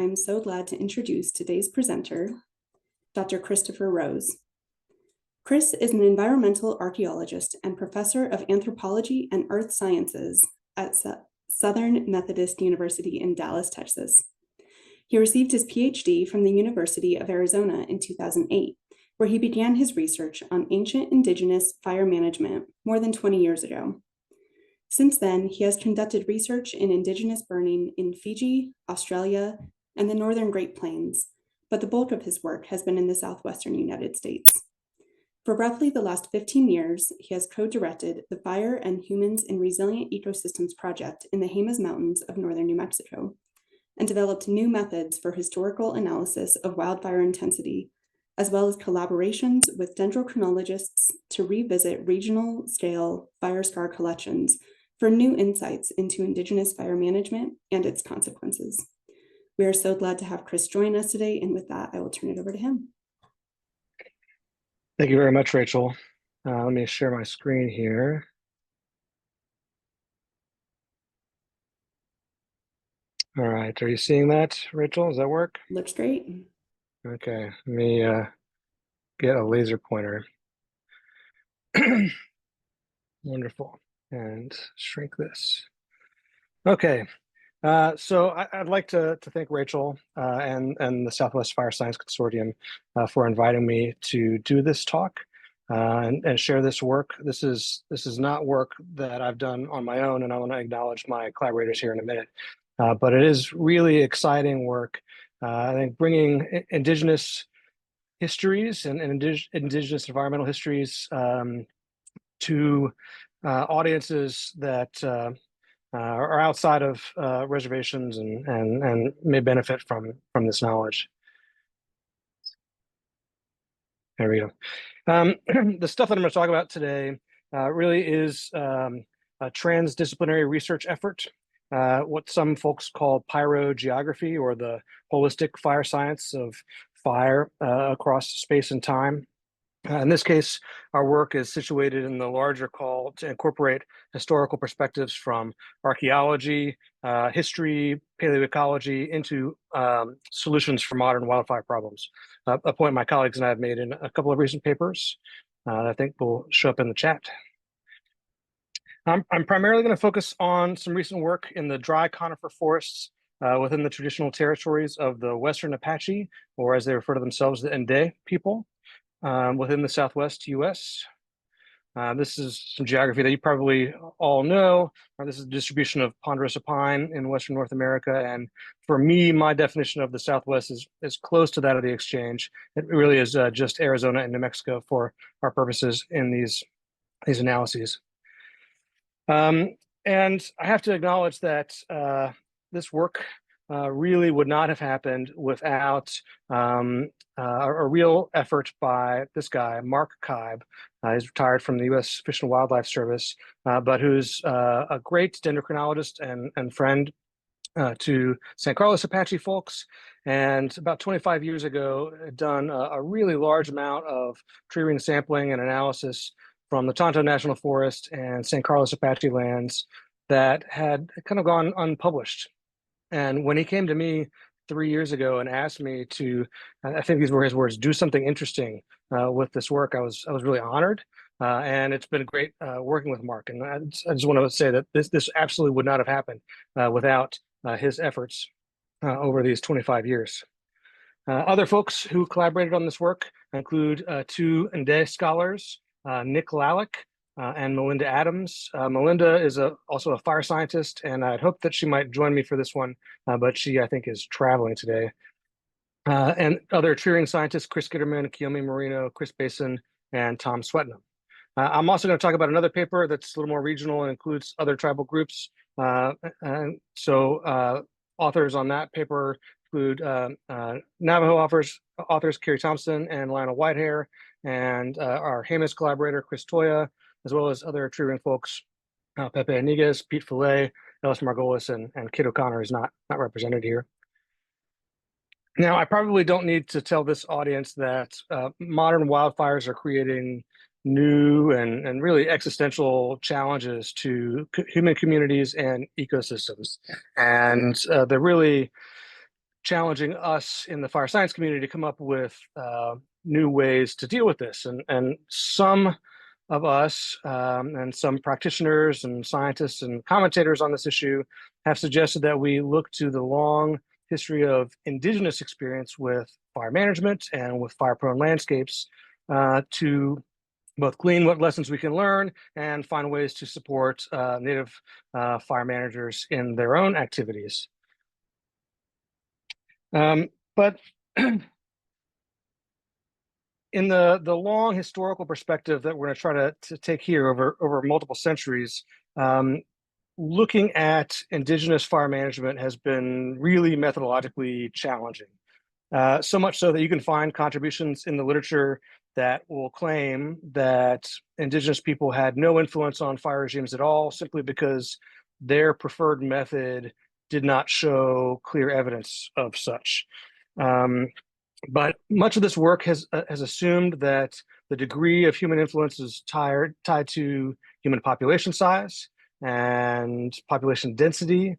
I'm so glad to introduce today's presenter, Dr. Christopher Roos. Chris is an environmental archaeologist and professor of anthropology and earth sciences at Southern Methodist University in Dallas, Texas. He received his PhD from the University of Arizona in 2008, where he began his research on ancient indigenous fire management more than 20 years ago. Since then, he has conducted research in indigenous burning in Fiji, Australia, and the Northern Great Plains, but the bulk of his work has been in the southwestern United States. For roughly the last 15 years, he has co-directed the Fire and Humans in Resilient Ecosystems project in the Jemez Mountains of northern New Mexico, and developed new methods for historical analysis of wildfire intensity, as well as collaborations with dendrochronologists to revisit regional scale fire scar collections for new insights into indigenous fire management and its consequences. We are so glad to have Chris join us today, and with that, I will turn it over to him. Thank you very much, Rachel. Let me share my screen here. All right, are you seeing that, Rachel? Does that work? Looks great. Okay, let me get a laser pointer. Wonderful. And shrink this. Okay, so I'd like to thank Rachel and the Southwest Fire Science Consortium for inviting me to do this talk and share this work. This is not work that I've done on my own, and I want to acknowledge my collaborators here in a minute. But it is really exciting work. I think bringing indigenous histories and indigenous environmental histories to audiences that are outside of reservations and may benefit from this knowledge. There we go. The stuff that I'm going to talk about today really is a transdisciplinary research effort, what some folks call pyrogeography, or the holistic fire science of fire across space and time. In this case, our work is situated in the larger call to incorporate historical perspectives from archaeology, history, paleoecology into solutions for modern wildfire problems. A point my colleagues and I have made in a couple of recent papers that I think will show up in the chat. I'm primarily going to focus on some recent work in the dry conifer forests within the traditional territories of the Western Apache, or as they refer to themselves, the Ende people. Within the Southwest US. This is some geography that you probably all know. This is the distribution of ponderosa pine in Western North America. And for me, my definition of the Southwest is close to that of the exchange. It really is just Arizona and New Mexico for our purposes in these analyses. And I have to acknowledge that this work really would not have happened without a real effort by this guy, Mark Kaib. He's retired from the U.S. Fish and Wildlife Service, but who's a great dendrochronologist and friend to San Carlos Apache folks. And about 25 years ago, had done a really large amount of tree ring sampling and analysis from the Tonto National Forest and San Carlos Apache lands that had kind of gone unpublished. And when he came to me 3 years ago and asked me to, I think these were his words, do something interesting with this work, I was really honored. And it's been great working with Mark. And I just want to say that this absolutely would not have happened without his efforts over these 25 years. Other folks who collaborated on this work include two Ende scholars, Nick Lalick and Melinda Adams. Melinda is also a fire scientist, and I'd hoped that she might join me for this one, but she, I think, is traveling today. And other tree ring scientists, Chris Gitterman, Kiyomi Marino, Chris Basin, and Tom Swetnam. I'm also going to talk about another paper that's a little more regional and includes other tribal groups. And so authors on that paper include Navajo authors Kerry Thompson and Lionel Whitehair, and our Jemez collaborator, Chris Toya, as well as other tree ring folks, Pepe Iniguez, Pete Fillet, Ellis Margolis, and Kit O'Connor is not represented here. Now, I probably don't need to tell this audience that modern wildfires are creating new and really existential challenges to human communities and ecosystems. And they're really challenging us in the fire science community to come up with new ways to deal with this. And some of us and some practitioners and scientists and commentators on this issue have suggested that we look to the long history of indigenous experience with fire management and with fire-prone landscapes to both glean what lessons we can learn and find ways to support native fire managers in their own activities. But in the long historical perspective that we're going to try to take here over multiple centuries, looking at indigenous fire management has been really methodologically challenging. So much so that you can find contributions in the literature that will claim that indigenous people had no influence on fire regimes at all, simply because their preferred method did not show clear evidence of such. But much of this work has assumed that the degree of human influence is tied to human population size and population density,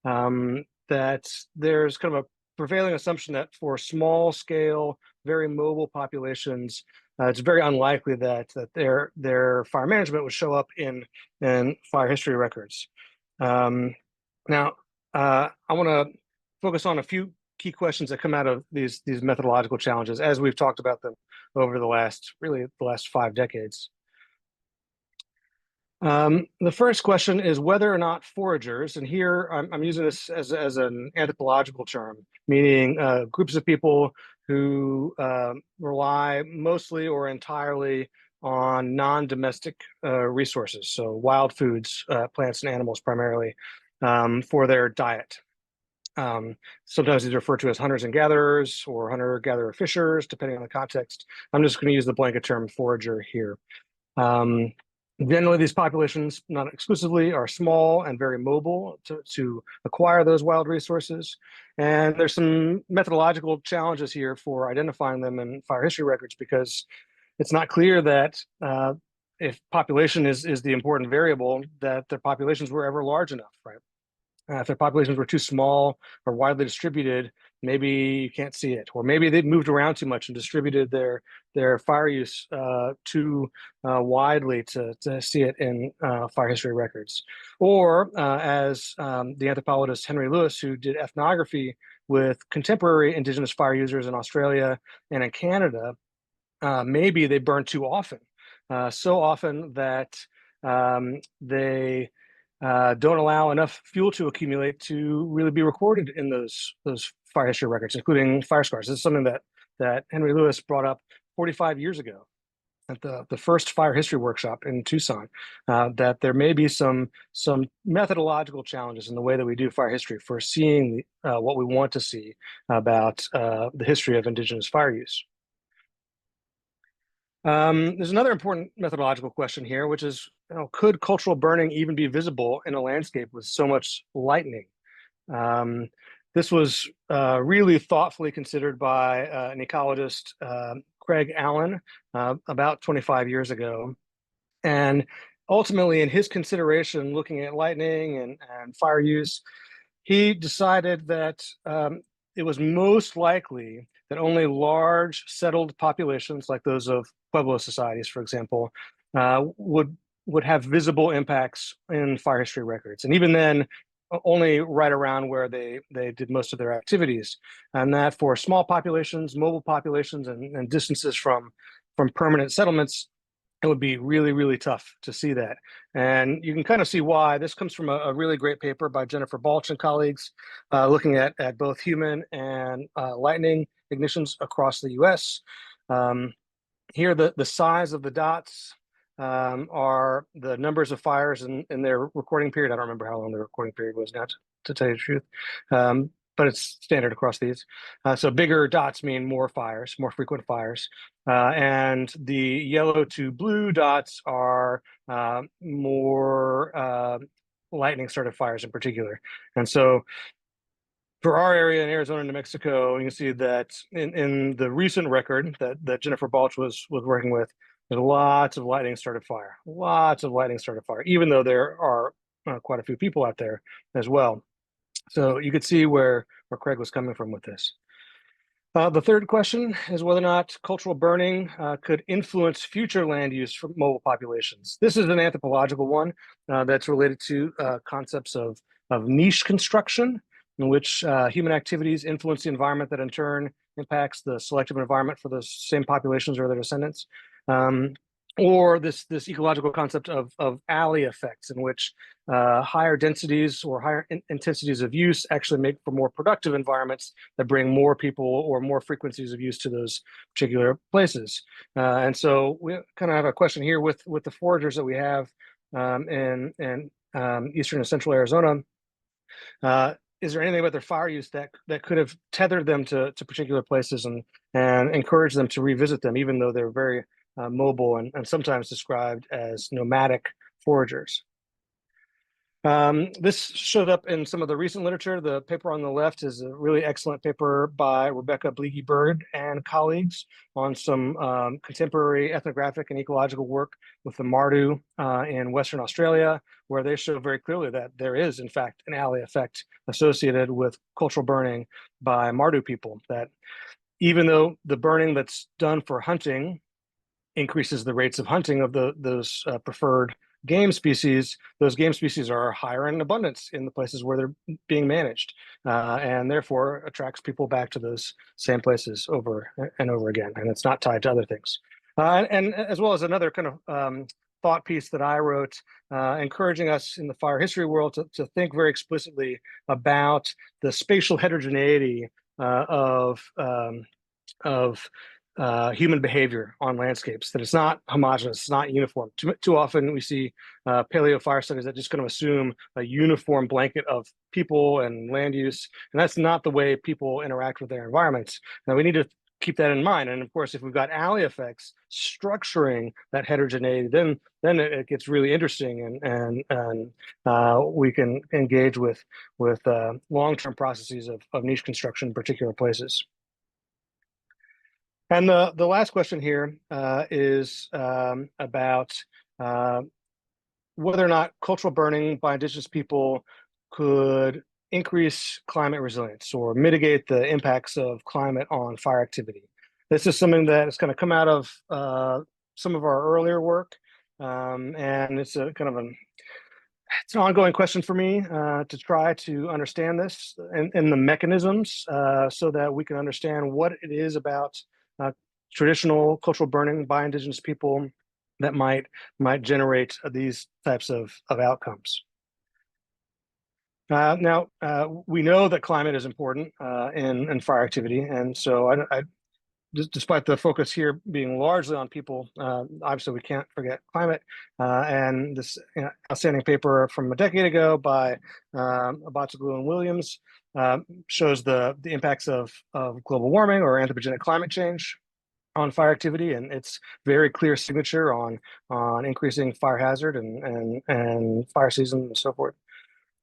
that there's kind of a prevailing assumption that for small scale, very mobile populations, it's very unlikely that their fire management would show up in fire history records. Now, I want to focus on a few key questions that come out of these methodological challenges as we've talked about them over the last 5 decades. The first question is whether or not foragers, and here I'm using this as an anthropological term, meaning groups of people who rely mostly or entirely on non-domestic resources, so wild foods, plants and animals primarily, for their diet. Sometimes these are referred to as hunters and gatherers or hunter-gatherer fishers, depending on the context. I'm just going to use the blanket term forager here. Generally, these populations, not exclusively, are small and very mobile to acquire those wild resources. And there's some methodological challenges here for identifying them in fire history records, because it's not clear that if population is the important variable, that their populations were ever large enough, right? If their populations were too small or widely distributed, maybe you can't see it, or maybe they've moved around too much and distributed their fire use too widely to see it in fire history records. Or as the anthropologist Henry Lewis, who did ethnography with contemporary indigenous fire users in Australia and in Canada, maybe they burn too often, so often that they don't allow enough fuel to accumulate to really be recorded in those fire history records, including fire scars. This is something that Henry Lewis brought up 45 years ago at the first fire history workshop in Tucson, that there may be some methodological challenges in the way that we do fire history for seeing what we want to see about the history of indigenous fire use. There's another important methodological question here, which is, could cultural burning even be visible in a landscape with so much lightning? This was really thoughtfully considered by an ecologist, Craig Allen, about 25 years ago. And ultimately, in his consideration, looking at lightning and fire use, he decided that it was most likely that only large settled populations, like those of Pueblo societies, for example, would have visible impacts in fire history records. And even then, only right around where they did most of their activities. And that for small populations, mobile populations, and distances from permanent settlements, it would be really, really tough to see that. And you can kind of see why. This comes from a really great paper by Jennifer Balch and colleagues, looking at both human and lightning ignitions across the US. Here, the size of the dots are the numbers of fires in their recording period. I don't remember how long the recording period was now, to tell you the truth, but it's standard across these. So bigger dots mean more fires, more frequent fires. And the yellow to blue dots are more lightning started fires in particular. And so for our area in Arizona and New Mexico, you can see that in the recent record that Jennifer Balch was working with, there's lots of lightning started fire, even though there are quite a few people out there as well. So you could see where Craig was coming from with this. The third question is whether or not cultural burning could influence future land use for mobile populations. This is an anthropological one that's related to concepts of niche construction, in which human activities influence the environment that in turn impacts the selective environment for those same populations or their descendants. Or this ecological concept of alley effects, in which higher densities or higher intensities of use actually make for more productive environments that bring more people or more frequencies of use to those particular places. And so we kind of have a question here with the foragers that we have in eastern and central Arizona. Is there anything about their fire use that could have tethered them to particular places and encouraged them to revisit them, even though they're very mobile and sometimes described as nomadic foragers? This showed up in some of the recent literature. The paper on the left is a really excellent paper by Rebecca Bleaky-Bird and colleagues on some contemporary ethnographic and ecological work with the Mardu in Western Australia, where they show very clearly that there is, in fact, an alley effect associated with cultural burning by Mardu people, that even though the burning that's done for hunting increases the rates of hunting of those preferred game species, those game species are higher in abundance in the places where they're being managed, and therefore attracts people back to those same places over and over again, and it's not tied to other things. And as well as another kind of thought piece that I wrote, encouraging us in the fire history world to think very explicitly about the spatial heterogeneity of human behavior on landscapes, that it's not homogeneous, it's not uniform. Too often we see paleo fire studies that just kind of assume a uniform blanket of people and land use, and that's not the way people interact with their environments. Now we need to keep that in mind, and of course if we've got alley effects structuring that heterogeneity, then it gets really interesting, and we can engage with long-term processes of niche construction in particular places. And the last question here is about whether or not cultural burning by indigenous people could increase climate resilience or mitigate the impacts of climate on fire activity. This is something that has kind of come out of some of our earlier work, and it's a kind of it's an ongoing question for me to try to understand this and the mechanisms so that we can understand what it is about traditional cultural burning by indigenous people that might generate these types of outcomes. Now, we know that climate is important in fire activity, and so despite the focus here being largely on people, obviously we can't forget climate. And this outstanding paper from a decade ago by Apache and Williams shows the impacts of global warming or anthropogenic climate change on fire activity, and its very clear signature on increasing fire hazard and fire season and so forth.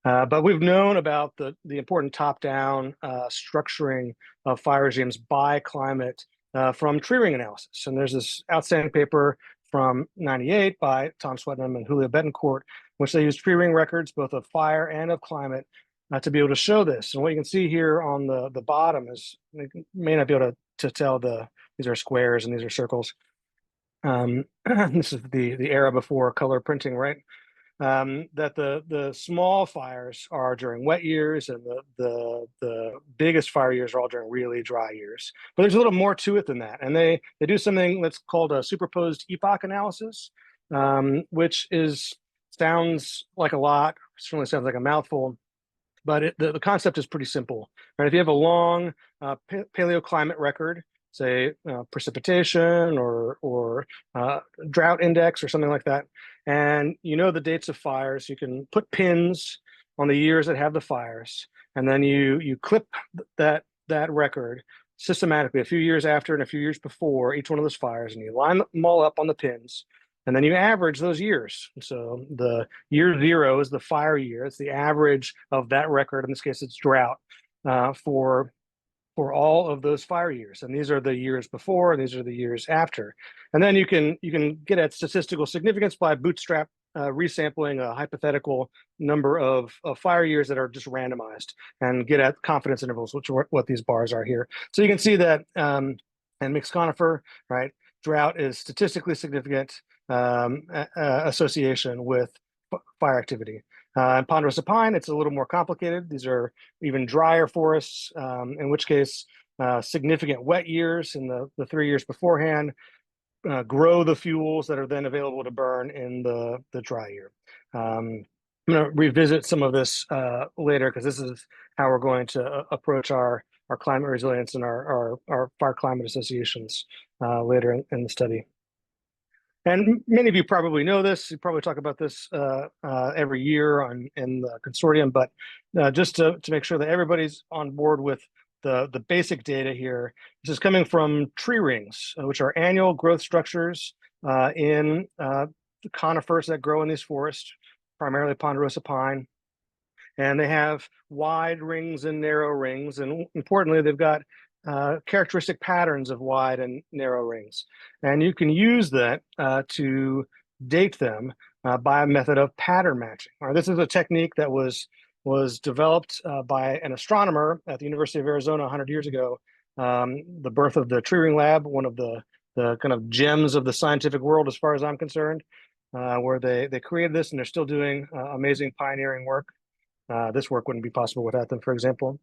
But we've known about the important top-down structuring of fire regimes by climate from tree ring analysis. And there's this outstanding paper from '98 by Tom Swetnam and Julio Betancourt, which they used tree ring records both of fire and of climate to be able to show this. And what you can see here on the bottom is, you may not be able to tell these are squares and these are circles. This is the era before color printing, right? That the small fires are during wet years, and the biggest fire years are all during really dry years. But there's a little more to it than that, and they do something that's called a superposed epoch analysis, which sounds like a lot, certainly sounds like a mouthful, but the concept is pretty simple, right? If you have a long paleoclimate record, say precipitation or drought index or something like that, and you know the dates of fires, you can put pins on the years that have the fires, and then you clip that record systematically a few years after and a few years before each one of those fires, and you line them all up on the pins, and then you average those years. So the year 0 is the fire year. It's the average of that record. In this case, it's drought for all of those fire years, and these are the years before, and these are the years after. And then you can get at statistical significance by resampling a hypothetical number of fire years that are just randomized and get at confidence intervals, which are what these bars are here. So you can see that and mixed conifer, right? Drought is statistically significant association with fire activity. In ponderosa pine, it's a little more complicated. These are even drier forests, in which case significant wet years in the 3 years beforehand grow the fuels that are then available to burn in the dry year. I'm going to revisit some of this later because this is how we're going to approach our climate resilience and our fire climate associations later in the study. And many of you probably know this. You probably talk about this every year in the consortium, but just to make sure that everybody's on board with the basic data here, this is coming from tree rings, which are annual growth structures in the conifers that grow in these forests, primarily ponderosa pine. And they have wide rings and narrow rings. And importantly, they've got characteristic patterns of wide and narrow rings. And you can use that to date them by a method of pattern matching. This is a technique that was developed by an astronomer at the University of Arizona 100 years ago. The birth of the tree ring lab, one of the kind of gems of the scientific world as far as I'm concerned, where they created this and they're still doing amazing pioneering work. This work wouldn't be possible without them, for example.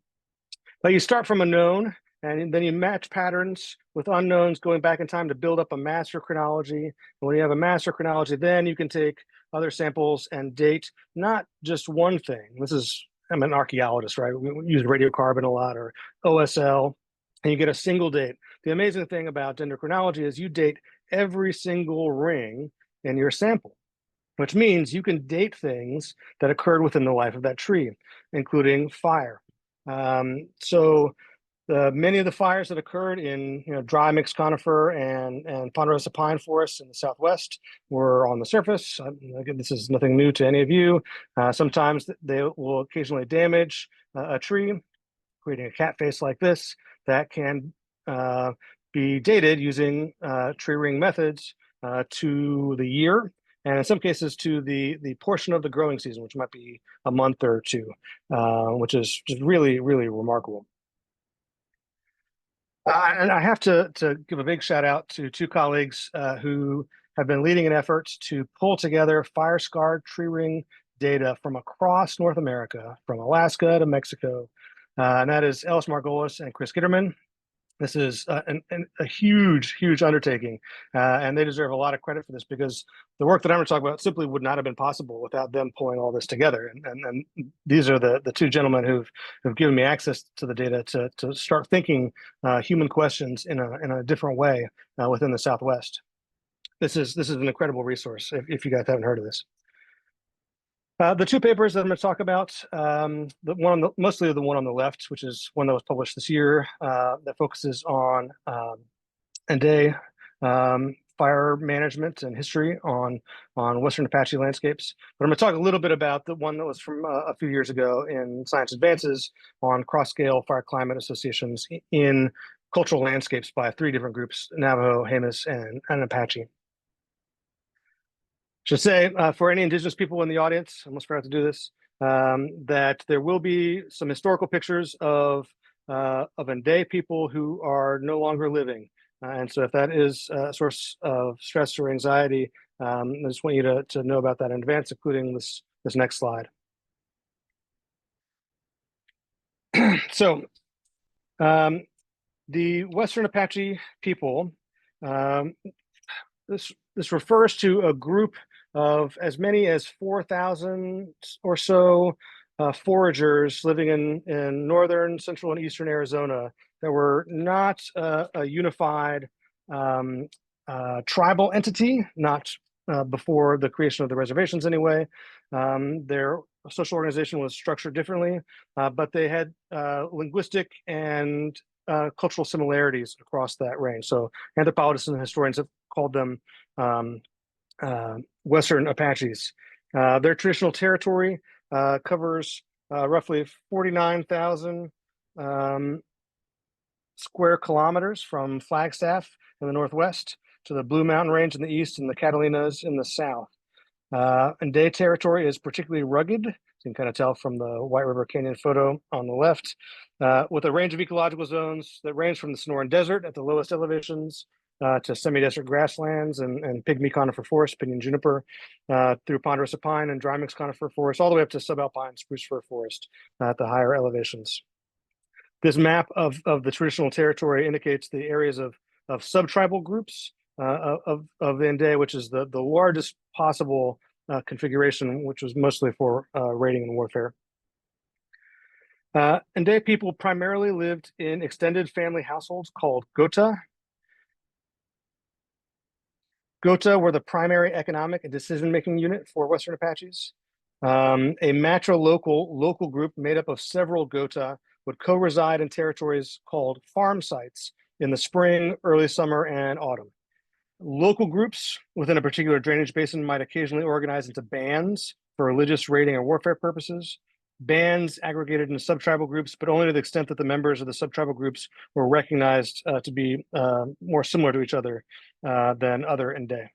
But you start from a known, and then you match patterns with unknowns going back in time to build up a master chronology. And when you have a master chronology, then you can take other samples and date not just one thing. I'm an archaeologist, right? We use radiocarbon a lot, or OSL, and you get a single date. The amazing thing about dendrochronology is you date every single ring in your sample, which means you can date things that occurred within the life of that tree, including fire. So many of the fires that occurred in dry mixed conifer and ponderosa pine forests in the Southwest were on the surface. Again, this is nothing new to any of you. Sometimes they will occasionally damage a tree, creating a cat face like this that can be dated using tree ring methods to the year, and in some cases to the portion of the growing season, which might be a month or two, which is just really, really remarkable. And I have to give a big shout out to two colleagues who have been leading an effort to pull together fire-scarred tree ring data from across North America, from Alaska to Mexico, and that is Ellis Margolis and Chris Gitterman. This is a huge, huge undertaking, and they deserve a lot of credit for this because the work that I'm going to talk about simply would not have been possible without them pulling all this together. And these are the two gentlemen who've given me access to the data to start thinking human questions in a different way within the Southwest. This is an incredible resource if you guys haven't heard of this. The two papers that I'm going to talk about, mostly the one on the left, which is one that was published this year, that focuses on Ende fire management and history on Western Apache landscapes. But I'm going to talk a little bit about the one that was from a few years ago in Science Advances on cross-scale fire climate associations in cultural landscapes by 3 different groups: Navajo, Jemez, and Apache. Should say for any Indigenous people in the audience, I almost forgot to do this, that there will be some historical pictures of Ende people who are no longer living. And so if that is a source of stress or anxiety, I just want you to know about that in advance, including this next slide. So the Western Apache people, this refers to a group of as many as 4,000 or so foragers living in northern, central, and eastern Arizona that were not a unified tribal entity, not before the creation of the reservations anyway. Their social organization was structured differently, but they had linguistic and cultural similarities across that range. So anthropologists and historians have called them Western Apaches. Their traditional territory covers roughly 49,000 square kilometers from Flagstaff in the northwest to the Blue Mountain Range in the east and the Catalinas in the south. Nday territory is particularly rugged. You can kind of tell from the White River Canyon photo on the left, with a range of ecological zones that range from the Sonoran Desert at the lowest elevations to semi-desert grasslands and pygmy conifer forest, pinyon juniper, through ponderosa pine and dry mixed conifer forest, all the way up to subalpine spruce fir forest at the higher elevations. This map of the traditional territory indicates the areas of subtribal groups of the Nday, which is the largest possible configuration, which was mostly for raiding and warfare. Nday people primarily lived in extended family households called gota. Gota were the primary economic and decision-making unit for Western Apaches. A matro-local group made up of several gota would co-reside in territories called farm sites in the spring, early summer, and autumn. Local groups within a particular drainage basin might occasionally organize into bands for religious, raiding, or warfare purposes. Bands aggregated into subtribal groups, but only to the extent that the members of the subtribal groups were recognized to be more similar to each other than other Nday.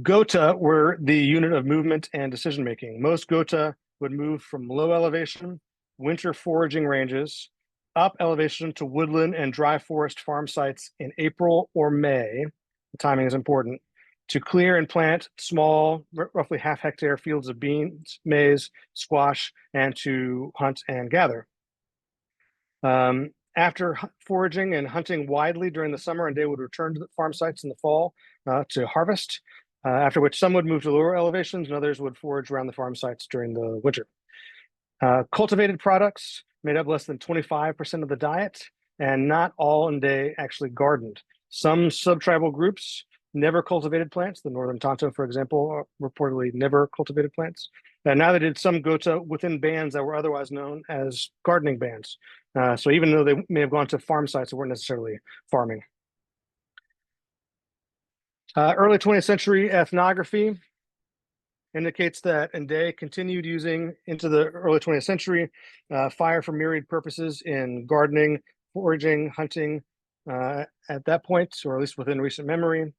Gota were the unit of movement and decision-making. Most Gota would move from low elevation, winter foraging ranges, up elevation to woodland and dry forest farm sites in April or May, the timing is important, to clear and plant small, roughly half-hectare fields of beans, maize, squash, and to hunt and gather. After foraging and hunting widely during the summer, and they would return to the farm sites in the fall to harvest, after which some would move to lower elevations and others would forage around the farm sites during the winter. Cultivated products made up less than 25% of the diet, and not all Nday actually gardened. Some subtribal groups never cultivated plants. The Northern Tonto, for example, reportedly never cultivated plants. And neither did some Gota within bands that were otherwise known as gardening bands. So even though they may have gone to farm sites, they weren't necessarily farming. Early 20th century ethnography indicates that Nday continued using into the early 20th century fire for myriad purposes in gardening, foraging, hunting at that point, or at least within recent memory.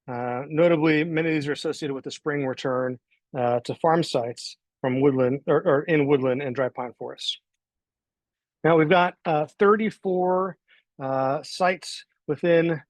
Notably, many of these are associated with the spring return to farm sites from woodland or in woodland and dry pine forests. Now we've got 34 sites within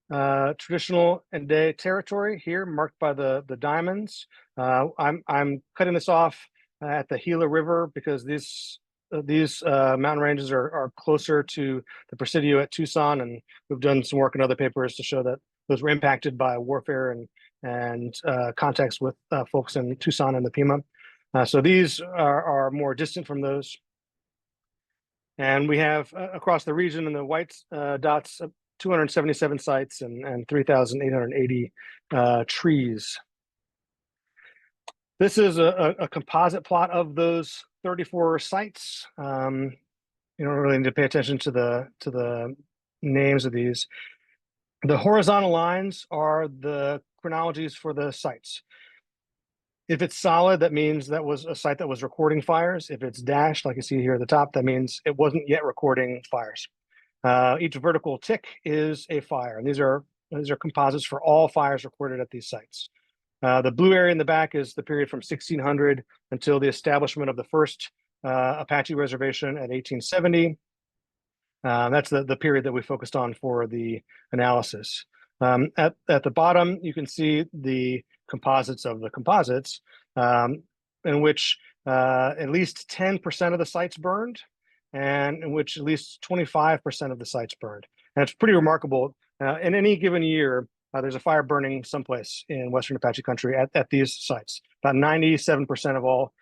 traditional Nday territory here, marked by the diamonds. I'm cutting this off at the Gila River because these mountain ranges are closer to the Presidio at Tucson, and we've done some work in other papers to show that those were impacted by warfare and contacts with folks in Tucson and the Pima. So these are more distant from those. And we have across the region in the white dots 277 sites and 3,880 trees. This is a composite plot of those 34 sites. You don't really need to pay attention to the names of these. The horizontal lines are the chronologies for the sites. If it's solid, that means that was a site that was recording fires. If it's dashed, like you see here at the top, that means it wasn't yet recording fires. Each vertical tick is a fire, and these are composites for all fires recorded at these sites. The blue area in the back is the period from 1600 until the establishment of the first Apache reservation at 1870. That's the period that we focused on for the analysis. At the bottom, you can see the composites of the composites, in which at least 10% of the sites burned, and in which at least 25% of the sites burned. And it's pretty remarkable. In any given year, there's a fire burning someplace in Western Apache country at these sites. About 97% of all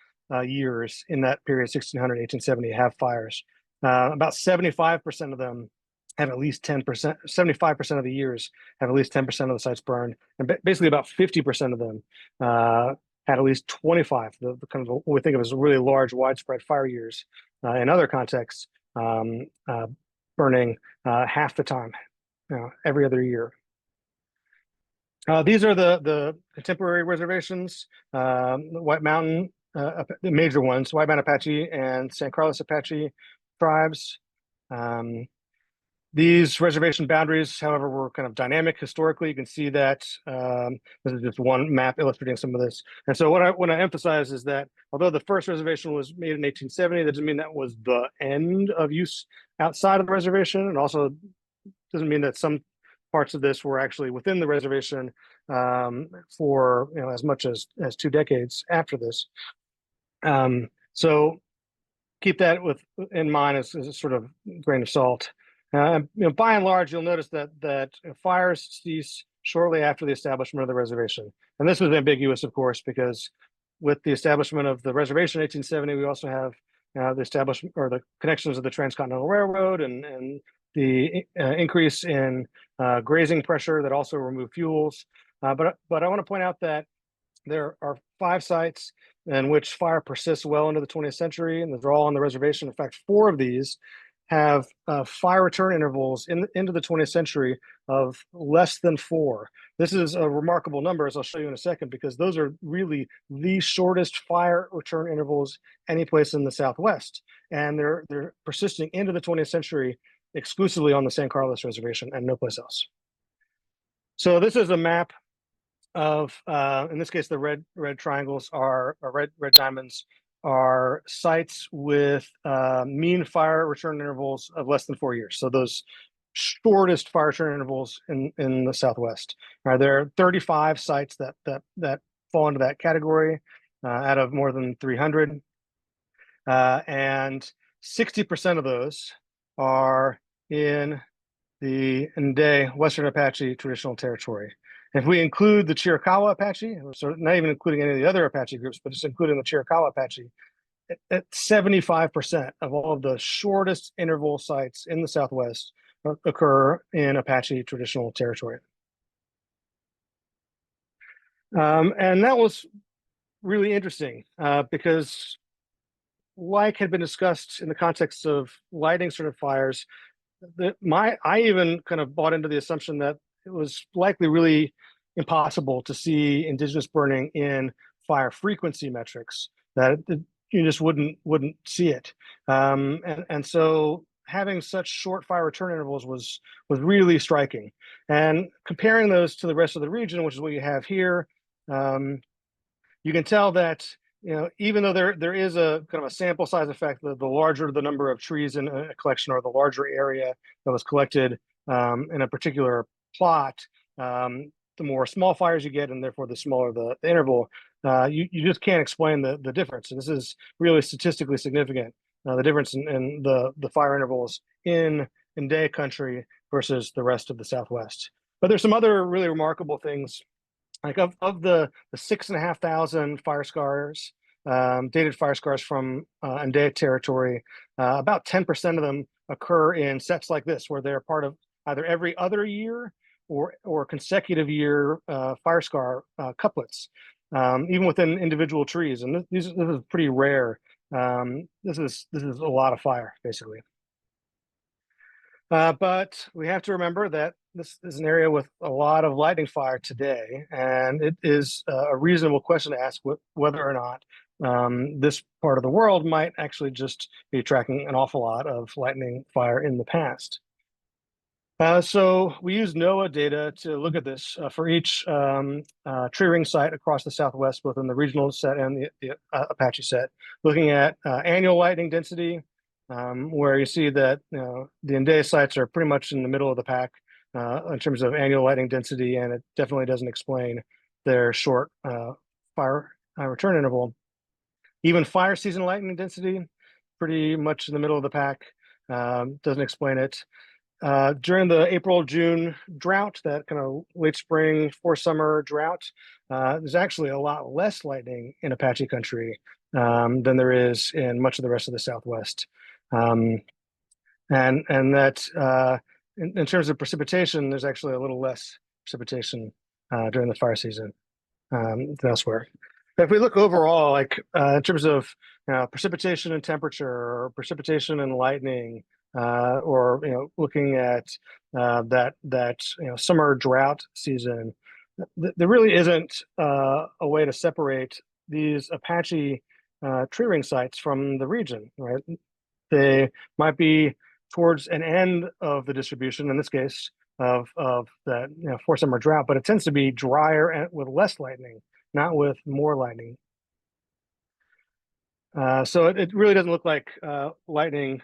years in that period, 1600, 1870, have fires. About 75% of them have at least 10%, 75% of the years have at least 10% of the sites burned. And basically about 50% of them had at least 25, the kind of what we think of as really large, widespread fire years. In other contexts, burning half the time, every other year. These are the contemporary reservations, White Mountain, the major ones, White Mountain Apache and San Carlos Apache tribes. These reservation boundaries, however, were kind of dynamic historically. You can see that this is just one map illustrating some of this. And so what I emphasize is that although the first reservation was made in 1870, that doesn't mean that was the end of use outside of the reservation. And also doesn't mean that some parts of this were actually within the reservation for as much as 2 decades after this. So keep that in mind as a sort of grain of salt. By and large, you'll notice that fires cease shortly after the establishment of the reservation. And this was ambiguous, of course, because with the establishment of the reservation in 1870, we also have the establishment or the connections of the Transcontinental Railroad and the increase in grazing pressure that also removed fuels. But I want to point out that there are 5 sites in which fire persists well into the 20th century, and they're all on the reservation. In fact, 4 of these have fire return intervals into the 20th century of less than 4. This is a remarkable number, as I'll show you in a second, because those are really the shortest fire return intervals any place in the Southwest. And they're persisting into the 20th century exclusively on the San Carlos Reservation and no place else. So this is a map of, in this case, the red triangles are red diamonds are sites with mean fire return intervals of less than 4 years. So those shortest fire return intervals in the Southwest. There are 35 sites that fall into that category out of more than 300, and 60% of those are in the Nde Western Apache traditional territory. If we include the Chiricahua Apache, so not even including any of the other Apache groups, but just including the Chiricahua Apache, at 75% of all of the shortest interval sites in the Southwest occur in Apache traditional territory. And that was really interesting because, like had been discussed in the context of lighting sort of fires, I even kind of bought into the assumption that it was likely really impossible to see indigenous burning in fire frequency metrics, that you just wouldn't see it. And so having such short fire return intervals was really striking. And comparing those to the rest of the region, which is what you have here, you can tell that even though there is a kind of a sample size effect, the larger the number of trees in a collection or the larger area that was collected in a particular plot, the more small fires you get, and therefore the smaller the interval. You just can't explain the difference. And this is really statistically significant, the difference in the fire intervals in Nde country versus the rest of the Southwest. But there's some other really remarkable things. Like of the 6,500 fire scars, dated fire scars from Nde territory, about 10% of them occur in sets like this, where they're part of either every other year or consecutive year fire scar couplets, even within individual trees. And this is pretty rare. This is a lot of fire, basically. But we have to remember that this is an area with a lot of lightning fire today, and it is a reasonable question to ask whether or not this part of the world might actually just be tracking an awful lot of lightning fire in the past. So we use NOAA data to look at this for each tree ring site across the Southwest, both in the regional set and the Apache set, looking at annual lightning density, where you see that the Nde sites are pretty much in the middle of the pack in terms of annual lightning density, and it definitely doesn't explain their short fire return interval. Even fire season lightning density, pretty much in the middle of the pack, doesn't explain it. During the April-June drought, that kind of late spring, summer drought, there's actually a lot less lightning in Apache country than there is in much of the rest of the Southwest. And that in terms of precipitation, there's actually a little less precipitation during the fire season than elsewhere. But if we look overall, like in terms of precipitation and temperature, or precipitation and lightning, or looking at that summer drought season, there really isn't a way to separate these Apache tree ring sites from the region, right? They might be towards an end of the distribution, in this case, of that for summer drought, but it tends to be drier and with less lightning, not with more lightning. So it really doesn't look like lightning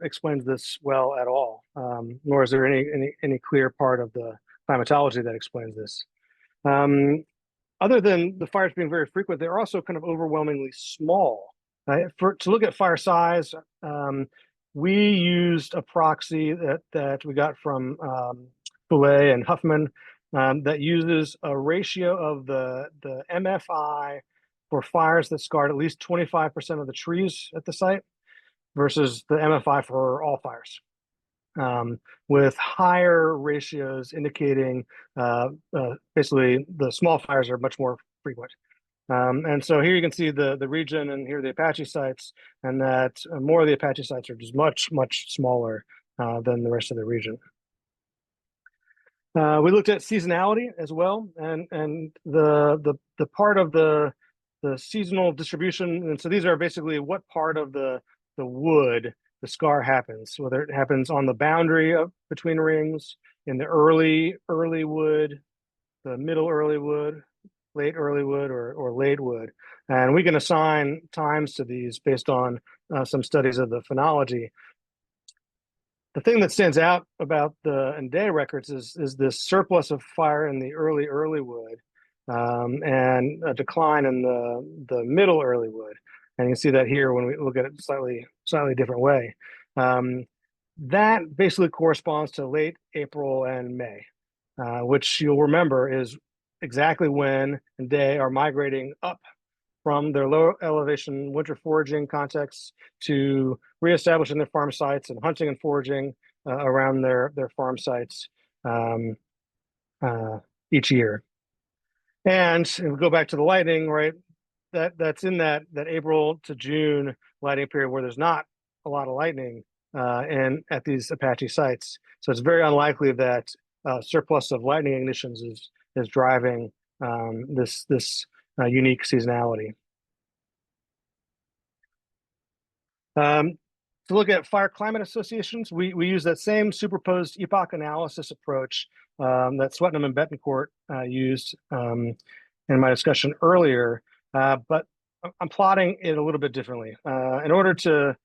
explains this well at all, nor is there any clear part of the climatology that explains this. Other than the fires being very frequent, they're also kind of overwhelmingly small. To look at fire size, we used a proxy that we got from Boulay and Huffman that uses a ratio of the MFI for fires that scarred at least 25% of the trees at the site versus the MFI for all fires, with higher ratios indicating basically the small fires are much more frequent. And so here you can see the region, and here are the Apache sites, and that more of the Apache sites are just much smaller than the rest of the region. We looked at seasonality as well, and the part of the seasonal distribution. And so these are basically what part of the wood the scar happens, whether it happens on the boundary between rings, in the early wood, the middle early wood, late early wood, or late wood. And we can assign times to these based on some studies of the phenology. The thing that stands out about the Ndé records is this surplus of fire in the early wood, and a decline in the middle early wood. And you can see that here when we look at it slightly different way. That basically corresponds to late April and May, which you'll remember is exactly when Ndé are migrating up from their low elevation winter foraging contexts to reestablishing their farm sites and hunting and foraging around their farm sites each year. And if we go back to the lightning, right, that's in that April to June lighting period where there's not a lot of lightning and at these Apache sites. So it's very unlikely that surplus of lightning ignitions is driving this unique seasonality. To look at fire climate associations, we use that same superposed epoch analysis approach that Swetnam and Betancourt used in my discussion earlier, but I'm plotting it a little bit differently. In order to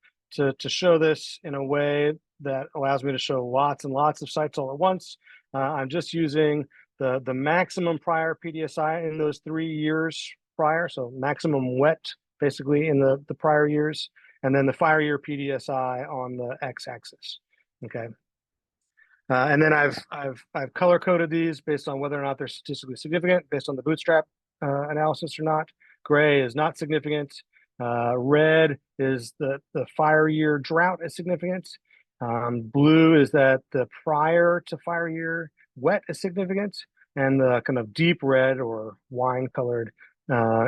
show this in a way that allows me to show lots and lots of sites all at once, I'm just using the maximum prior PDSI in those 3 years prior, so maximum wet basically in the prior years, and then the fire year PDSI on the x-axis. Okay, and then I've color coded these based on whether or not they're statistically significant, based on the bootstrap analysis or not. Gray is not significant. Red is the fire year drought is significant. Blue is that the prior to fire year wet is significant, and the kind of deep red or wine colored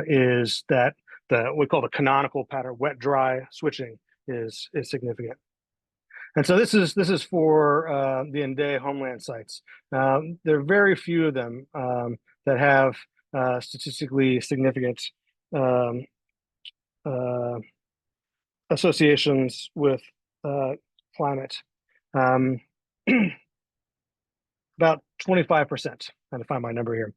is that we call the canonical pattern wet dry switching is significant. And so this is for the Ndé homeland sites. There are very few of them that have statistically significant associations with climate. About 25%, trying to find my number here,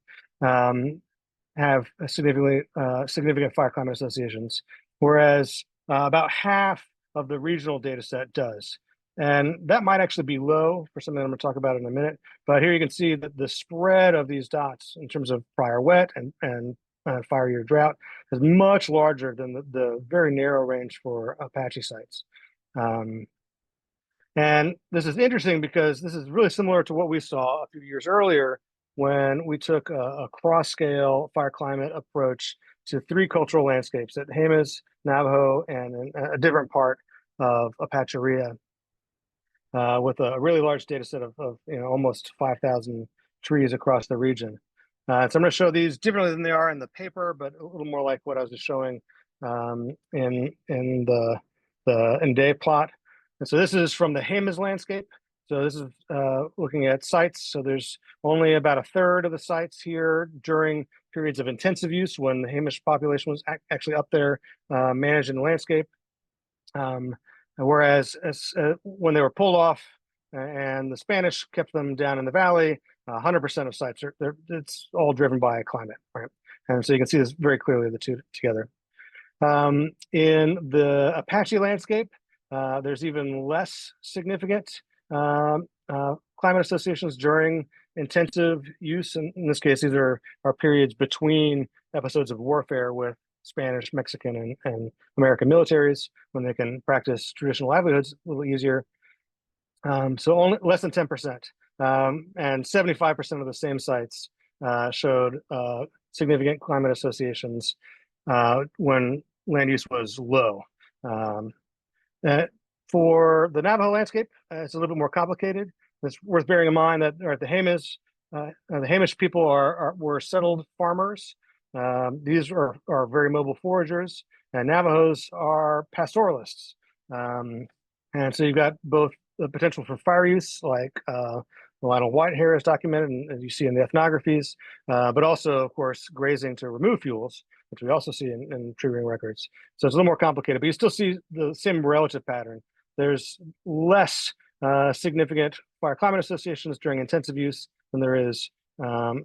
have a significant fire climate associations, whereas about half of the regional data set does. And that might actually be low for something I'm going to talk about in a minute. But here you can see that the spread of these dots in terms of prior wet and fire year drought is much larger than the very narrow range for Apache sites. And this is interesting because this is really similar to what we saw a few years earlier when we took a cross-scale fire climate approach to 3 cultural landscapes at Jemez, Navajo, and a different part of Apacheria, with a really large data set of almost 5,000 trees across the region. So I'm going to show these differently than they are in the paper, but a little more like what I was just showing in the Ndé plot. And so this is from the Jemez landscape. So this is looking at sites. So there's only about a third of the sites here during periods of intensive use when the Jemez population was actually up there managing the landscape. Whereas when they were pulled off and the Spanish kept them down in the valley, 100% of sites it's all driven by climate, right? And so you can see this very clearly, the two together. In the Apache landscape, there's even less significant climate associations during intensive use. In this case, these are periods between episodes of warfare with Spanish, Mexican, and American militaries when they can practice traditional livelihoods a little easier. So only less than 10%. And 75% of the same sites showed significant climate associations when land use was low. For the Navajo landscape, it's a little bit more complicated. It's worth bearing in mind that the Hamish people were settled farmers. These are very mobile foragers, and Navajos are pastoralists. And so you've got both the potential for fire use, like a lot of white hair is documented, and as you see in the ethnographies, but also, of course, grazing to remove fuels, which we also see in tree ring records. So it's a little more complicated, but you still see the same relative pattern. There's less significant fire climate associations during intensive use than there is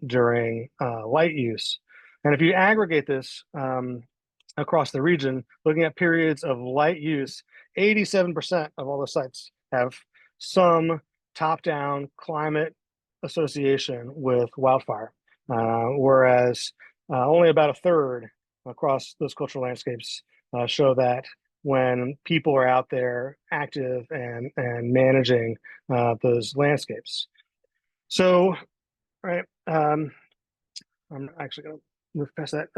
during light use. And if you aggregate this across the region, looking at periods of light use, 87% of all the sites have some top-down climate association with wildfire, whereas only about a third across those cultural landscapes show that when people are out there active and managing those landscapes. So, right, I'm actually going to move past that.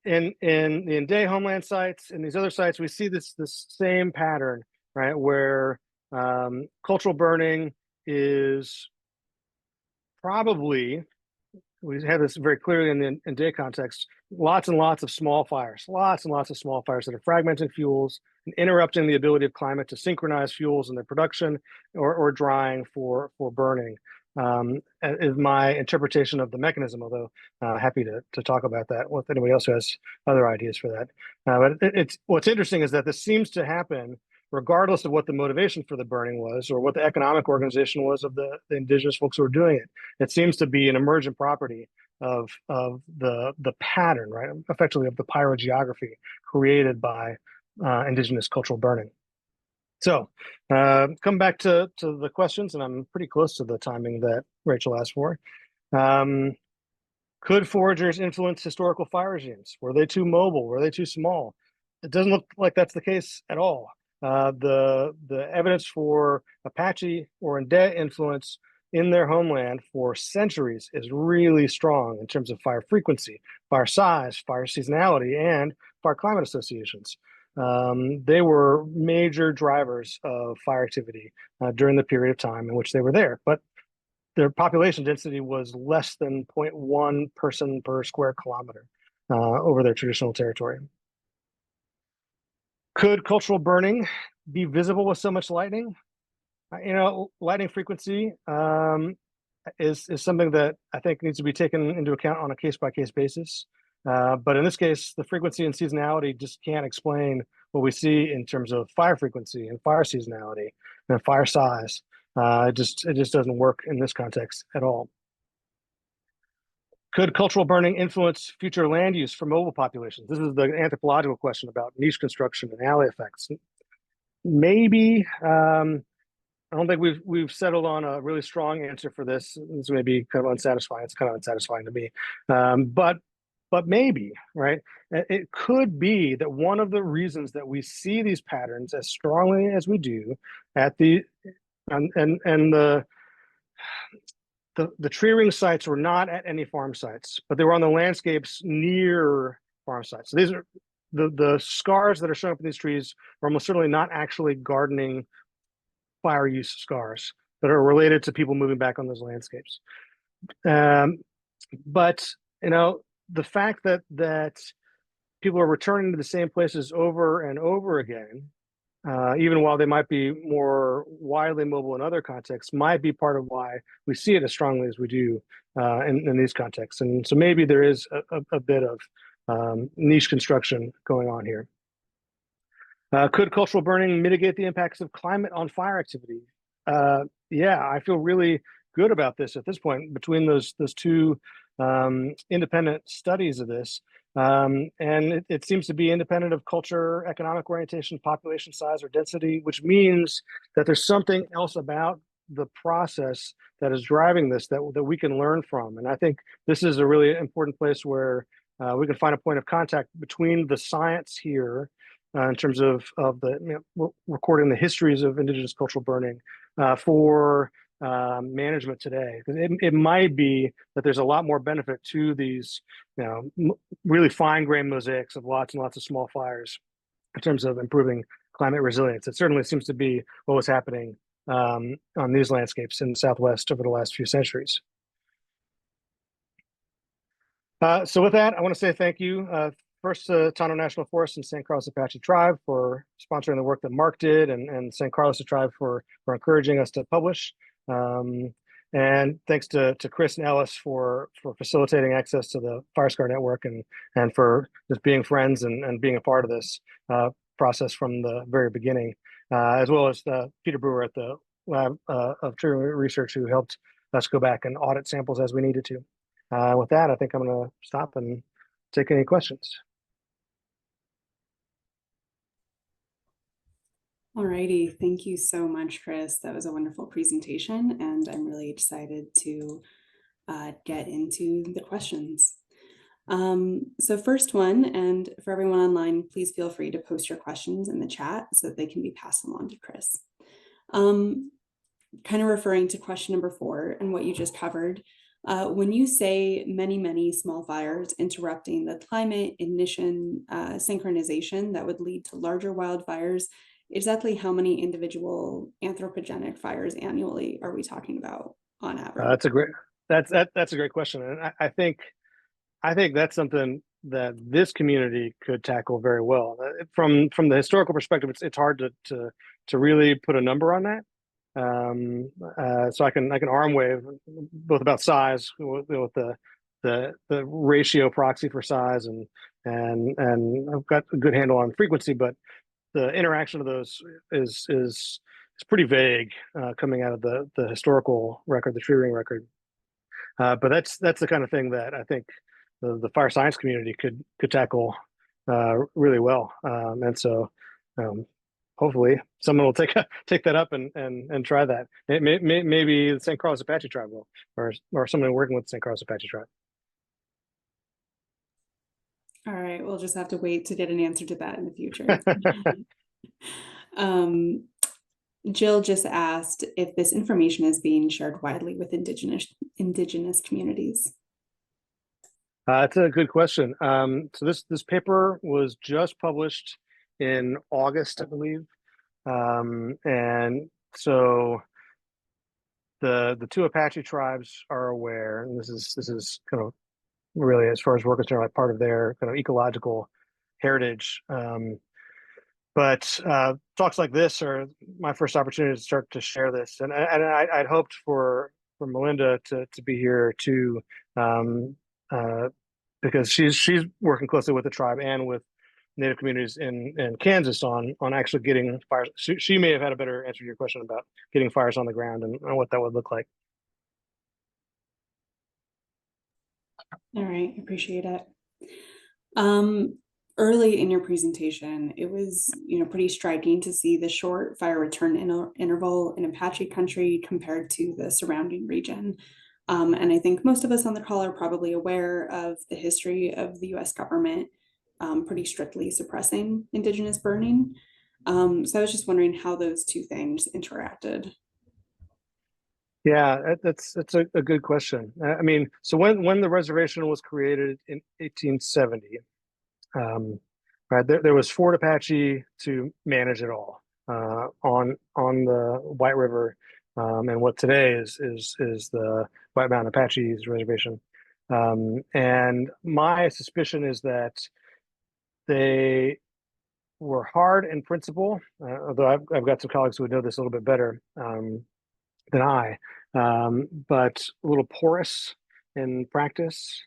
In the Ndé homeland sites and these other sites, we see this same pattern, right, where cultural burning is probably, we have this very clearly in the Ndé context, lots and lots of small fires that are fragmenting fuels and interrupting the ability of climate to synchronize fuels in their production or drying for burning. Is my interpretation of the mechanism, although happy to talk about that with anybody else who has other ideas for that. But what's interesting is that this seems to happen regardless of what the motivation for the burning was or what the economic organization was of the indigenous folks who were doing it. It seems to be an emergent property of the pattern, right, effectively of the pyrogeography created by indigenous cultural burning. So come back to the questions, and I'm pretty close to the timing that Rachel asked for. Could foragers influence historical fire regimes? Were they too mobile? Were they too small? It doesn't look like that's the case at all. The evidence for Apache or Ndé influence in their homeland for centuries is really strong in terms of fire frequency, fire size, fire seasonality, and fire climate associations. They were major drivers of fire activity during the period of time in which they were there, but their population density was less than 0.1 person per square kilometer over their traditional territory. Could cultural burning be visible with so much lightning? Lightning frequency is something that I think needs to be taken into account on a case-by-case basis. But in this case, the frequency and seasonality just can't explain what we see in terms of fire frequency and fire seasonality and fire size. It just doesn't work in this context at all. Could cultural burning influence future land use for mobile populations? This is the anthropological question about niche construction and alley effects. Maybe. I don't think we've settled on a really strong answer for this. This may be kind of unsatisfying. It's kind of unsatisfying to me. But maybe, right? It could be that one of the reasons that we see these patterns as strongly as we do at the tree ring sites were not at any farm sites, but they were on the landscapes near farm sites. So these are the scars that are showing up in these trees are almost certainly not actually gardening fire use scars that are related to people moving back on those landscapes. But the fact that people are returning to the same places over and over again, even while they might be more widely mobile in other contexts, might be part of why we see it as strongly as we do in these contexts. And so maybe there is a bit of niche construction going on here. Could cultural burning mitigate the impacts of climate on fire activity? Yeah, I feel really good about this at this point between those two independent studies of this. And it seems to be independent of culture, economic orientation, population size, or density, which means that there's something else about the process that is driving this that we can learn from. And I think this is a really important place where we can find a point of contact between the science here in terms of the recording the histories of indigenous cultural burning for management today. It might be that there's a lot more benefit to these, really fine-grained mosaics of lots and lots of small fires in terms of improving climate resilience. It certainly seems to be what was happening on these landscapes in the Southwest over the last few centuries. So with that, I want to say thank you. First to Tono National Forest and San Carlos Apache Tribe for sponsoring the work that Mark did, and San Carlos Tribe for encouraging us to publish. And thanks to Chris and Ellis for facilitating access to the FireScar network and for just being friends and being a part of this process from the very beginning, as well as Peter Brewer at the Lab of Tree Research, who helped us go back and audit samples as we needed to. With that, I think I'm going to stop and take any questions. All righty, thank you so much, Chris. That was a wonderful presentation, and I'm really excited to get into the questions. So first one, and for everyone online, please feel free to post your questions in the chat so that they can be passed along to Chris. Kind of referring to question number 4 and what you just covered, when you say many small fires interrupting the climate ignition synchronization that would lead to larger wildfires, exactly how many individual anthropogenic fires annually are we talking about on average? That's a great question, and I think that's something that this community could tackle very well. From the historical perspective, it's hard to really put a number on that. So I can arm wave both about size with the ratio proxy for size, and I've got a good handle on frequency, but the interaction of those is pretty vague coming out of the historical record, the tree ring record. But that's the kind of thing that I think the fire science community could tackle really well. And so hopefully someone will take that up and try that. Maybe the San Carlos Apache Tribe will, or someone working with the San Carlos Apache Tribe. All right, we'll just have to wait to get an answer to that in the future. Jill just asked if this information is being shared widely with indigenous communities. That's a good question. So this paper was just published in August, I believe, and so the two Apache tribes are aware, and this is kind of really, as far as we're concerned, like part of their kind of ecological heritage. But talks like this are my first opportunity to start to share this, and I'd hoped for Melinda to be here too, because she's working closely with the tribe and with Native communities in Kansas on actually getting fires. She may have had a better answer to your question about getting fires on the ground and what that would look like. All right, appreciate it. Early in your presentation, it was pretty striking to see the short fire return interval in Apache country compared to the surrounding region. And I think most of us on the call are probably aware of the history of the US government pretty strictly suppressing Indigenous burning. So I was just wondering how those two things interacted. Yeah, that's a good question. I mean, so when the reservation was created in 1870, right, there was Fort Apache to manage it all on the White River, and what today is the White Mountain Apache's reservation. And my suspicion is that they were hard in principle, although I've got some colleagues who would know this a little bit better than I, but a little porous in practice.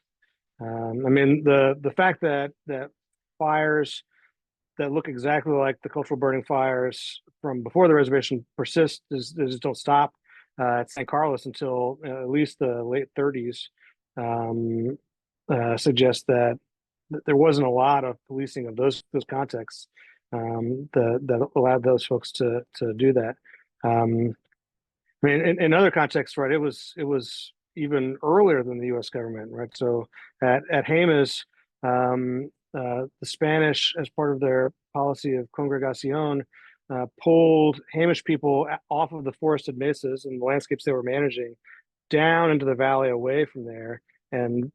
I mean, the fact that fires that look exactly like the cultural burning fires from before the reservation persist. They just don't stop at San Carlos until at least the late 30s. Suggest that there wasn't a lot of policing of those contexts that allowed those folks to do that. I mean, in other contexts, right? It was even earlier than the U.S. government, right? So at Jemez, the Spanish, as part of their policy of congregación, pulled Hamish people off of the forested mesas and the landscapes they were managing down into the valley away from there, and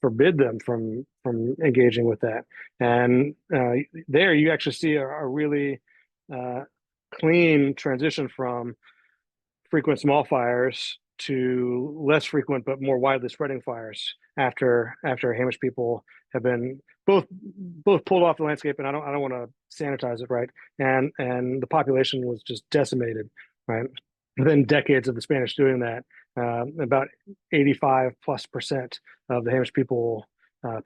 forbid them from engaging with that. And there you actually see a really clean transition from frequent small fires to less frequent but more widely spreading fires after Hamish people have been both pulled off the landscape, and I don't want to sanitize it, right? And the population was just decimated, right? Within decades of the Spanish doing that, about 85+% of the Hamish people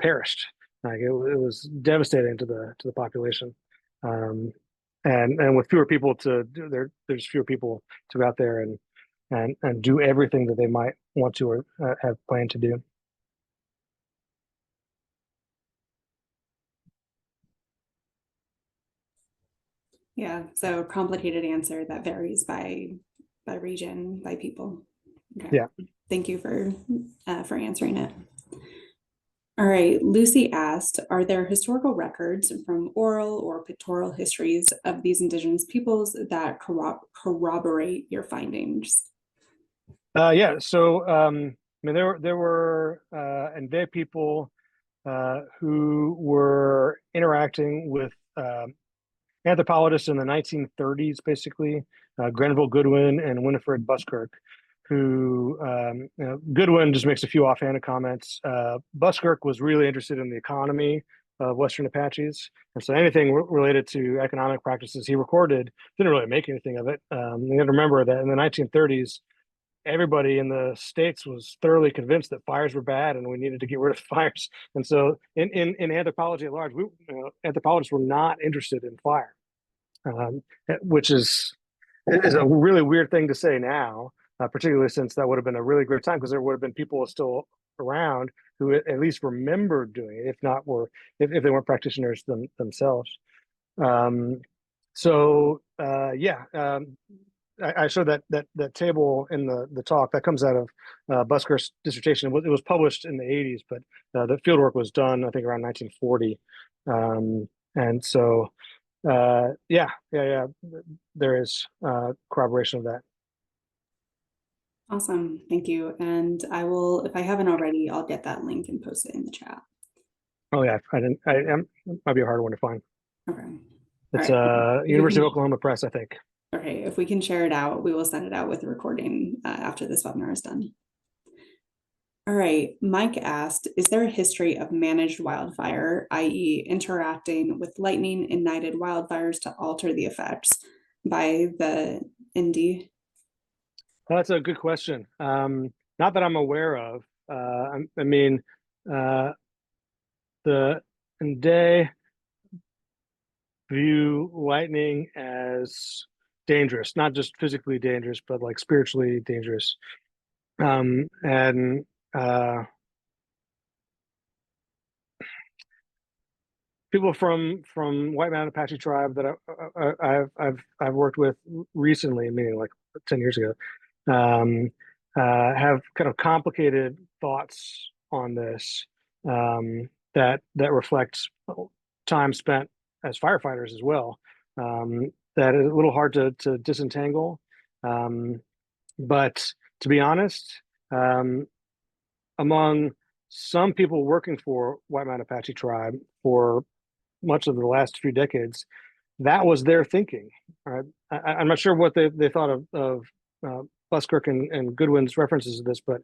perished. Like it was devastating to the population, and with fewer people to do there, there's fewer people to go out there and do everything that they might want to or have planned to do. Yeah, so complicated answer that varies by region, by people. Okay. Yeah. Thank you for answering it. All right, Lucy asked, are there historical records from oral or pictorial histories of these indigenous peoples that corroborate your findings? Yeah, so I mean, there were Nde people who were interacting with anthropologists in the 1930s, basically, Grenville Goodwin and Winifred Buskirk, who, Goodwin just makes a few offhanded comments. Buskirk was really interested in the economy of Western Apaches. And so anything related to economic practices he recorded didn't really make anything of it. You have to remember that in the 1930s, everybody in the States was thoroughly convinced that fires were bad and we needed to get rid of fires. And so in anthropology at large, anthropologists were not interested in fire, which is a really weird thing to say now, particularly since that would have been a really great time because there would have been people still around who at least remembered doing it, if not were, if they weren't practitioners themselves. I showed that table in the talk that comes out of Buskirk's dissertation. It was published in the 80s, but the fieldwork was done, I think, around 1940. And so, there is corroboration of that. Awesome, thank you. And I will, if I haven't already, I'll get that link and post it in the chat. Oh yeah, it might be a hard one to find. Okay. It's University of Oklahoma Press, I think. Okay, if we can share it out, we will send it out with the recording after this webinar is done. All right, Mike asked, is there a history of managed wildfire, i.e. interacting with lightning-ignited wildfires to alter the effects by the Indi? That's a good question. Not that I'm aware of. I mean, the Nde view lightning as dangerous, not just physically dangerous, but like spiritually dangerous. And people from White Mountain Apache tribe that I've worked with recently, meaning like 10 years ago, have kind of complicated thoughts on this that reflects time spent as firefighters as well. That is a little hard to disentangle. But to be honest, among some people working for White Mountain Apache tribe for much of the last few decades, that was their thinking. Right? I'm not sure what they thought of Buskirk and Goodwin's references to this, but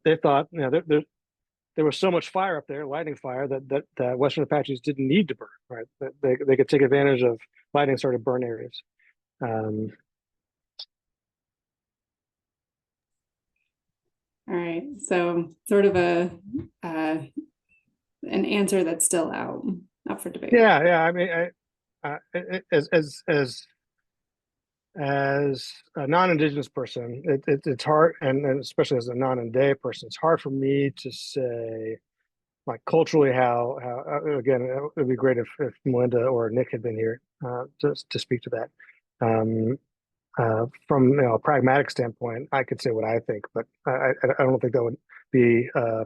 they thought there was so much fire up there, lightning fire, that Western Apaches didn't need to burn. Right? That they could take advantage of lightning started burn areas. All right, so sort of an answer that's still out. up for debate. Yeah. I mean, as a non-Indigenous person, it's hard, and especially as a non-Inde person, it's hard for me to say, like, culturally how again, it would be great if Melinda or Nick had been here to speak to that. From a pragmatic standpoint, I could say what I think, but I don't think that would be a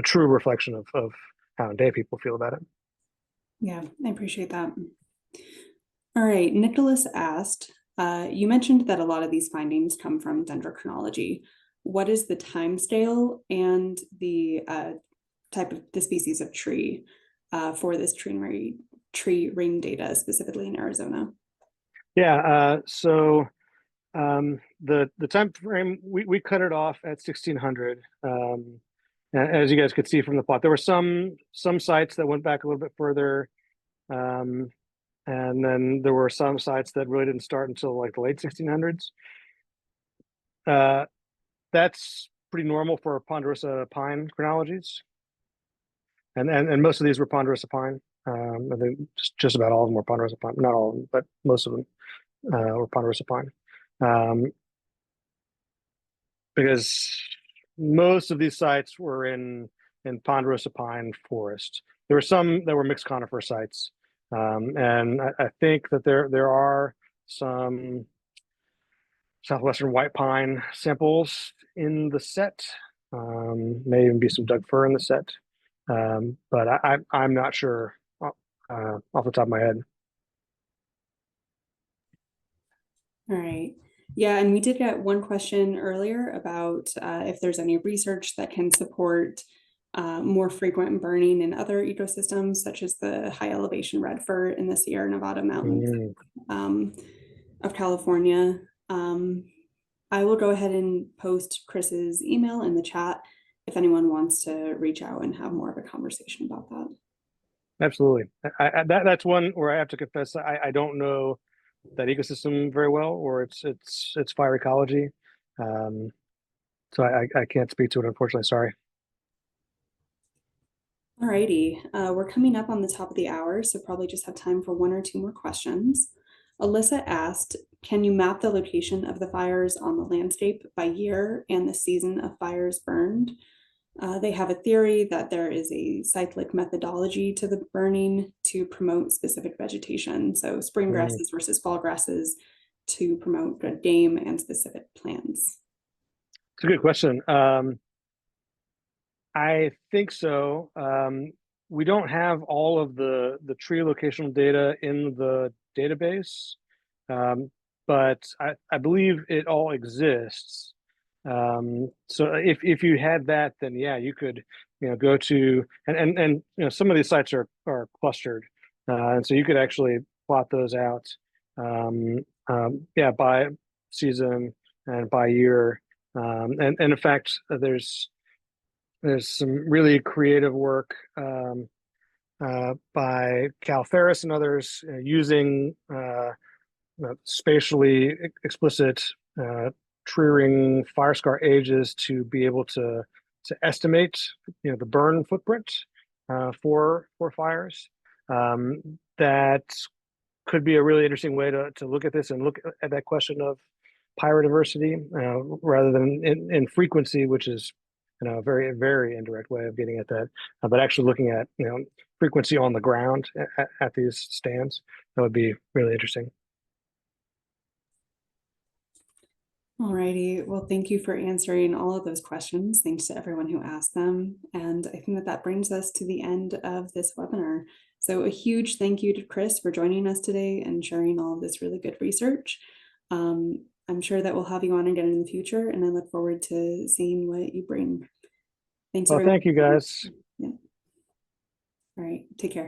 true reflection of how Inde people feel about it. Yeah, I appreciate that. All right, Nicholas asked, you mentioned that a lot of these findings come from dendrochronology. What is the time scale and the type of the species of tree for this tree ring data, specifically in Arizona? Yeah, so the time frame, we cut it off at 1600. As you guys could see from the plot, there were some sites that went back a little bit further. And then there were some sites that really didn't start until like the late 1600s. That's pretty normal for ponderosa pine chronologies. And most of these were ponderosa pine. I think just about all of them were ponderosa pine. Not all of them, but most of them were ponderosa pine. Because most of these sites were in ponderosa pine forest. There were some that were mixed conifer sites. And I think that there are some southwestern white pine samples in the set. May even be some Doug fir in the set, but I'm not sure off the top of my head. All right. Yeah, and we did get one question earlier about if there's any research that can support more frequent burning in other ecosystems, such as the high elevation red fir in the Sierra Nevada mountains of California. I will go ahead and post Chris's email in the chat if anyone wants to reach out and have more of a conversation about that. Absolutely. That's one where I have to confess I don't know that ecosystem very well, or its fire ecology. So I can't speak to it, unfortunately. Sorry. All righty, we're coming up on the top of the hour, so probably just have time for one or two more questions. Alyssa asked, can you map the location of the fires on the landscape by year and the season of fires burned? They have a theory that there is a cyclic methodology to the burning to promote specific vegetation. So spring grasses versus fall grasses to promote good game and specific plants. It's a good question. I think so. We don't have all of the tree locational data in the database, but I believe it all exists. So if you had that, then yeah, you could go to and some of these sites are clustered, and so you could actually plot those out, yeah, by season and by year, and in fact there's some really creative work by Cal Ferris and others using spatially explicit tree ring fire scar ages to be able to estimate the burn footprint for fires. That could be a really interesting way to look at this and look at that question of biodiversity rather than in frequency, which is a very, very indirect way of getting at that, but actually looking at frequency on the ground at these stands. That would be really interesting. All righty. Well, thank you for answering all of those questions. Thanks to everyone who asked them. And I think that brings us to the end of this webinar. So a huge thank you to Chris for joining us today and sharing all of this really good research. I'm sure that we'll have you on again in the future, and I look forward to seeing what you bring. Thanks, well, everyone. thank you, guys. Yeah. All right. Take care.